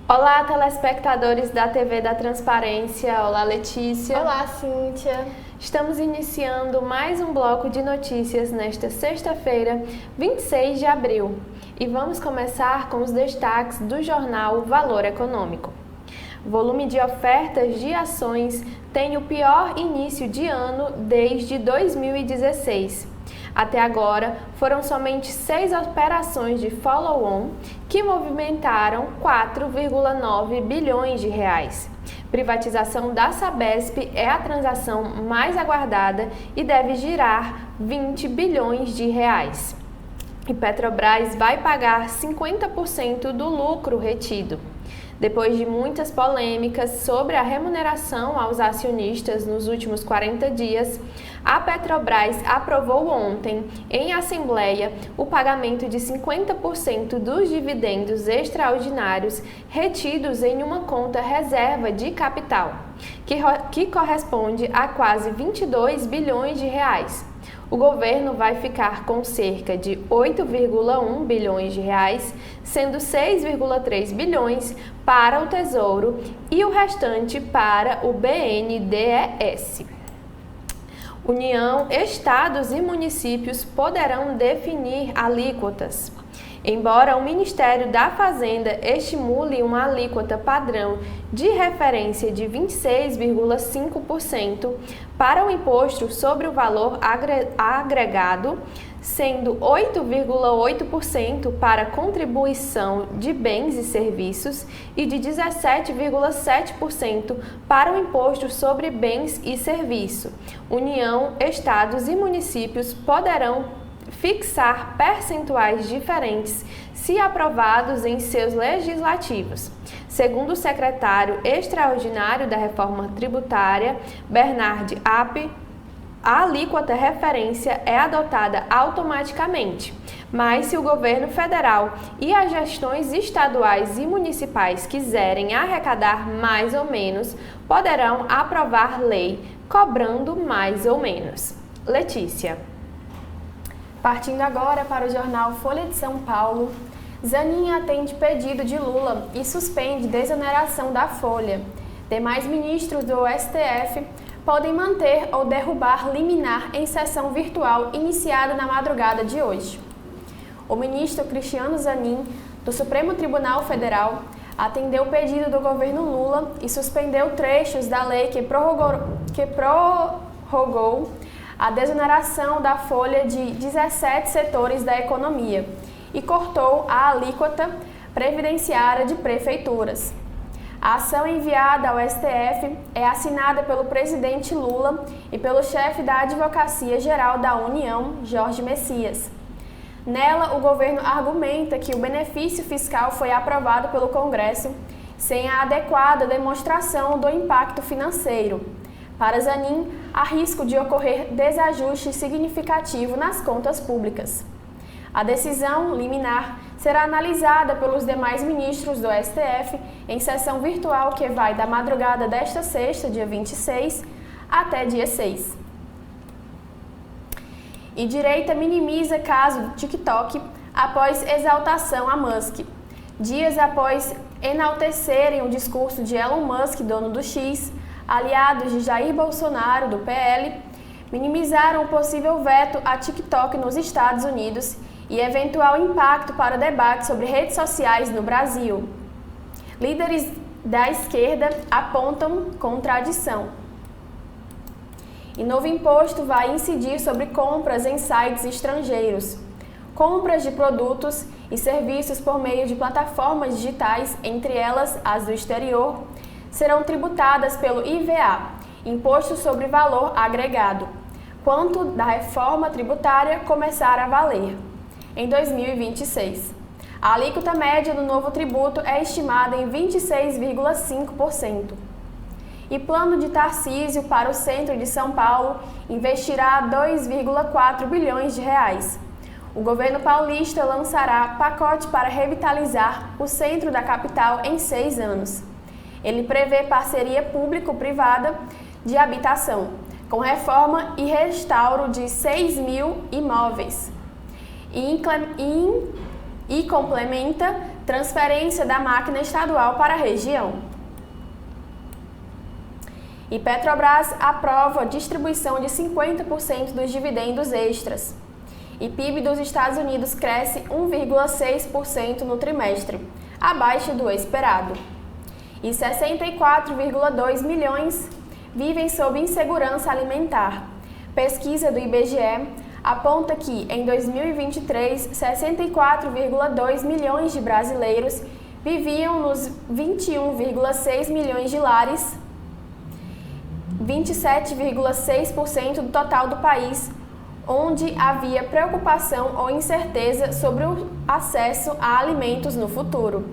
Olá, telespectadores da TV da Transparência. Olá, Letícia. Olá, Cíntia. Estamos iniciando mais um bloco de notícias nesta sexta-feira, 26 de abril. E vamos começar com os destaques do jornal Valor Econômico. Volume de ofertas de ações tem o pior início de ano desde 2016. Até agora, foram somente 6 operações de follow-on que movimentaram 4,9 bilhões de reais. Privatização da Sabesp é a transação mais aguardada e deve girar 20 bilhões de reais. E Petrobras vai pagar 50% do lucro retido. Depois de muitas polêmicas sobre a remuneração aos acionistas nos últimos 40 dias, a Petrobras aprovou ontem, em assembleia, o pagamento de 50% dos dividendos extraordinários retidos em uma conta reserva de capital, que corresponde a quase 22 bilhões de reais. O governo vai ficar com cerca de 8,1 bilhões de reais, sendo 6,3 bilhões para o Tesouro e o restante para o BNDES. União, estados e municípios poderão definir alíquotas. Embora o Ministério da Fazenda estimule uma alíquota padrão de referência de 26,5% para o imposto sobre o valor agregado, sendo 8,8% para contribuição de bens e serviços e de 17,7% para o imposto sobre bens e serviços. União, estados e municípios poderão fixar percentuais diferentes se aprovados em seus legislativos. Segundo o secretário extraordinário da Reforma Tributária, Bernard App, a alíquota referência é adotada automaticamente, mas se o governo federal e as gestões estaduais e municipais quiserem arrecadar mais ou menos, poderão aprovar lei cobrando mais ou menos. Letícia. Partindo agora para o jornal Folha de São Paulo, Zanin atende pedido de Lula e suspende desoneração da folha. Demais ministros do STF podem manter ou derrubar liminar em sessão virtual iniciada na madrugada de hoje. O ministro Cristiano Zanin, do Supremo Tribunal Federal, atendeu o pedido do governo Lula e suspendeu trechos da lei que prorrogou a desoneração da folha de 17 setores da economia e cortou a alíquota previdenciária de prefeituras. A ação enviada ao STF é assinada pelo presidente Lula e pelo chefe da Advocacia Geral da União, Jorge Messias. Nela, o governo argumenta que o benefício fiscal foi aprovado pelo Congresso sem a adequada demonstração do impacto financeiro. Para Zanin, há risco de ocorrer desajuste significativo nas contas públicas. A decisão liminar será analisada pelos demais ministros do STF em sessão virtual que vai da madrugada desta sexta, dia 26, até dia 6. E direita minimiza caso do TikTok após exaltação a Musk. Dias após enaltecerem o discurso de Elon Musk, dono do X, aliados de Jair Bolsonaro, do PL, minimizaram o possível veto a TikTok nos Estados Unidos e eventual impacto para o debate sobre redes sociais no Brasil. Líderes da esquerda apontam contradição. E novo imposto vai incidir sobre compras em sites estrangeiros. Compras de produtos e serviços por meio de plataformas digitais, entre elas as do exterior, serão tributadas pelo IVA, Imposto sobre Valor Agregado, quando da reforma tributária começar a valer, em 2026. A alíquota média do novo tributo é estimada em 26,5%. E plano de Tarcísio para o centro de São Paulo investirá 2,4 bilhões de reais. O governo paulista lançará pacote para revitalizar o centro da capital em 6 anos. Ele prevê parceria público-privada de habitação, com reforma e restauro de 6 mil imóveis. E complementa transferência da máquina estadual para a região. E Petrobras aprova a distribuição de 50% dos dividendos extras. E PIB dos Estados Unidos cresce 1,6% no trimestre, abaixo do esperado. E 64,2 milhões vivem sob insegurança alimentar. Pesquisa do IBGE aponta que, em 2023, 64,2 milhões de brasileiros viviam nos 21,6 milhões de lares, 27,6% do total do país, onde havia preocupação ou incerteza sobre o acesso a alimentos no futuro.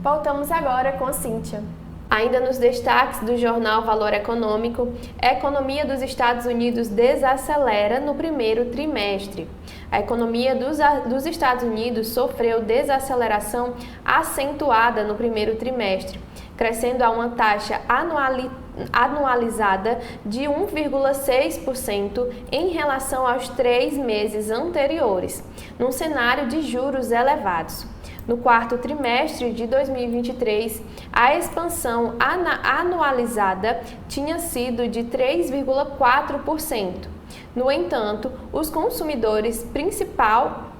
Voltamos agora com a Cíntia. Ainda nos destaques do jornal Valor Econômico, a economia dos Estados Unidos desacelera no primeiro trimestre. A economia dos Estados Unidos sofreu desaceleração acentuada no primeiro trimestre, crescendo a uma taxa anualizada de 1,6% em relação aos 3 meses anteriores, num cenário de juros elevados. No quarto trimestre de 2023, a expansão anualizada tinha sido de 3,4%. No entanto, os consumidores, principal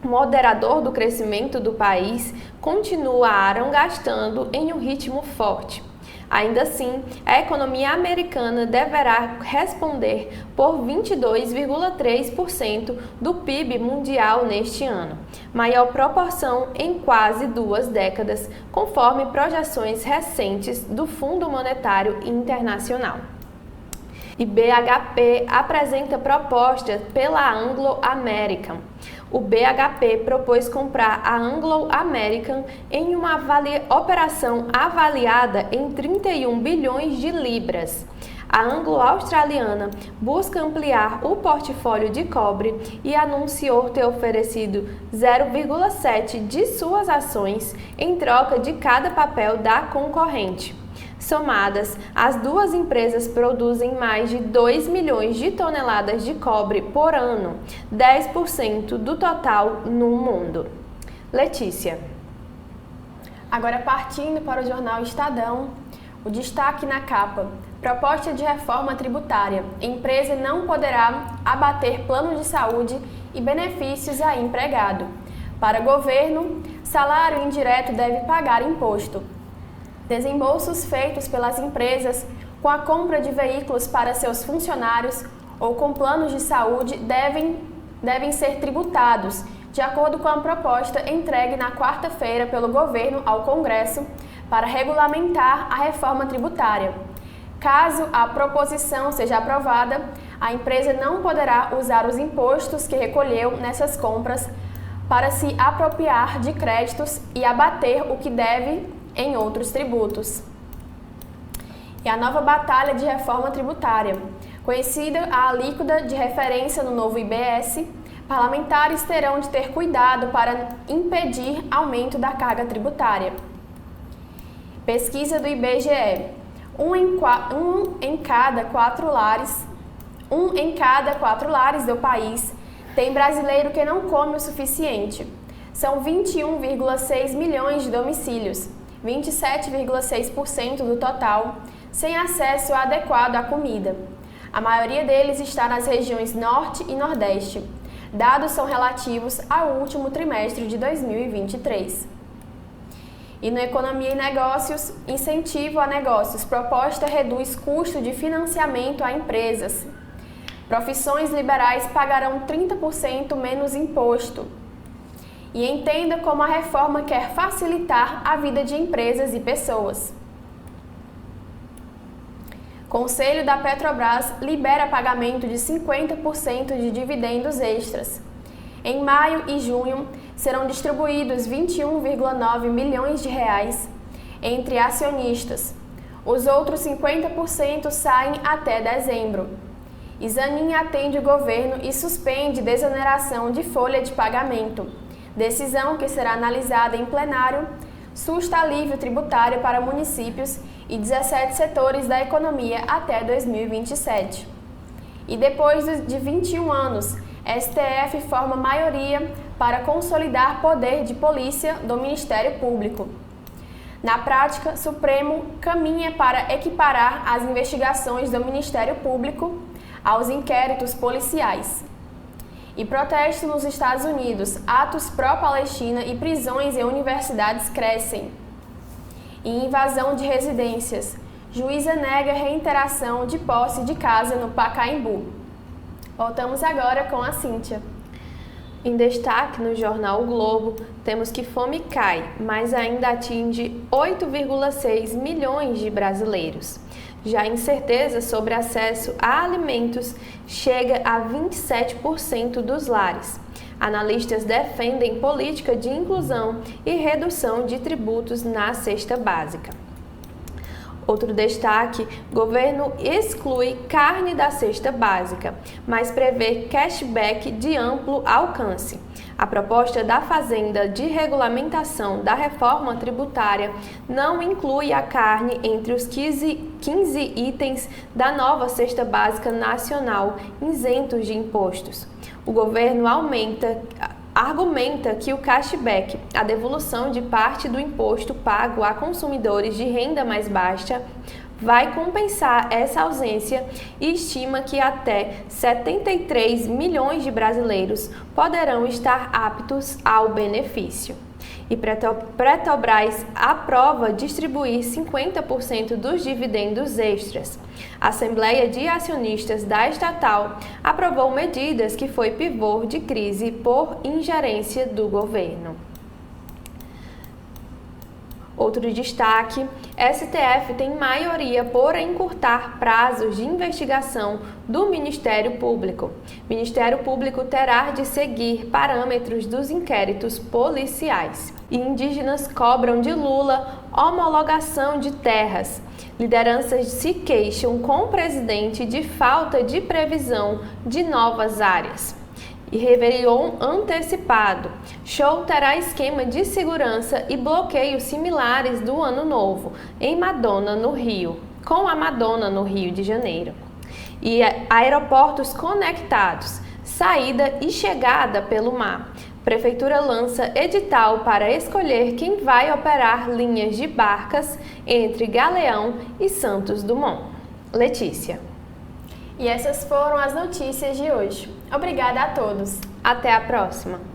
moderador do crescimento do país, continuaram gastando em um ritmo forte. Ainda assim, a economia americana deverá responder por 22,3% do PIB mundial neste ano, maior proporção em quase 2 décadas, conforme projeções recentes do Fundo Monetário Internacional. E BHP apresenta proposta pela Anglo American. O BHP propôs comprar a Anglo American em uma operação avaliada em 31 bilhões de libras. A anglo-australiana busca ampliar o portfólio de cobre e anunciou ter oferecido 0,7 de suas ações em troca de cada papel da concorrente. Somadas, as duas empresas produzem mais de 2 milhões de toneladas de cobre por ano, 10% do total no mundo. Letícia. Agora partindo para o jornal Estadão, o destaque na capa: proposta de reforma tributária. Empresa não poderá abater plano de saúde e benefícios a empregado. Para governo, salário indireto deve pagar imposto. Desembolsos feitos pelas empresas com a compra de veículos para seus funcionários ou com planos de saúde devem ser tributados, de acordo com a proposta entregue na quarta-feira pelo governo ao Congresso para regulamentar a reforma tributária. Caso a proposição seja aprovada, a empresa não poderá usar os impostos que recolheu nessas compras para se apropriar de créditos e abater o que deve em outros tributos. E a nova batalha de reforma tributária. Conhecida a alíquota de referência no novo IBS, parlamentares terão de ter cuidado para impedir aumento da carga tributária. Pesquisa do IBGE. Um em cada quatro lares do país tem brasileiro que não come o suficiente. São 21,6 milhões de domicílios, 27,6% do total, sem acesso adequado à comida. A maioria deles está nas regiões Norte e Nordeste. Dados são relativos ao último trimestre de 2023. E no Economia e Negócios, incentivo a negócios. Proposta reduz custo de financiamento a empresas. Profissões liberais pagarão 30% menos imposto. E entenda como a reforma quer facilitar a vida de empresas e pessoas. Conselho da Petrobras libera pagamento de 50% de dividendos extras. Em maio e junho, serão distribuídos 21,9 milhões de reais entre acionistas. Os outros 50% saem até dezembro. Zanin atende o governo e suspende desoneração de folha de pagamento. Decisão que será analisada em plenário, susta alívio tributário para municípios e 17 setores da economia até 2027. E depois de 21 anos, STF forma maioria para consolidar poder de polícia do Ministério Público. Na prática, Supremo caminha para equiparar as investigações do Ministério Público aos inquéritos policiais. E protesto nos Estados Unidos, atos pró-Palestina e prisões em universidades crescem. E invasão de residências. Juíza nega reiteração de posse de casa no Pacaembu. Voltamos agora com a Cíntia. Em destaque no jornal O Globo, temos que fome cai, mas ainda atinge 8,6 milhões de brasileiros. Já a incerteza sobre acesso a alimentos chega a 27% dos lares. Analistas defendem política de inclusão e redução de tributos na cesta básica. Outro destaque: governo exclui carne da cesta básica, mas prevê cashback de amplo alcance. A proposta da Fazenda de regulamentação da reforma tributária não inclui a carne entre os 15 itens da nova cesta básica nacional isentos de impostos. O governo argumenta que o cashback, a devolução de parte do imposto pago a consumidores de renda mais baixa, vai compensar essa ausência e estima que até 73 milhões de brasileiros poderão estar aptos ao benefício. E Petrobras aprova distribuir 50% dos dividendos extras. A Assembleia de Acionistas da estatal aprovou medidas que foi pivô de crise por ingerência do governo. Outro destaque: STF tem maioria por encurtar prazos de investigação do Ministério Público. O Ministério Público terá de seguir parâmetros dos inquéritos policiais. E indígenas cobram de Lula homologação de terras. Lideranças se queixam com o presidente de falta de previsão de novas áreas. E Réveillon antecipado. Show terá esquema de segurança e bloqueios similares do Ano Novo em Madonna, no Rio, com a Madonna no Rio de Janeiro. E aeroportos conectados, saída e chegada pelo mar. Prefeitura lança edital para escolher quem vai operar linhas de barcas entre Galeão e Santos Dumont. Letícia. E essas foram as notícias de hoje. Obrigada a todos. Até a próxima.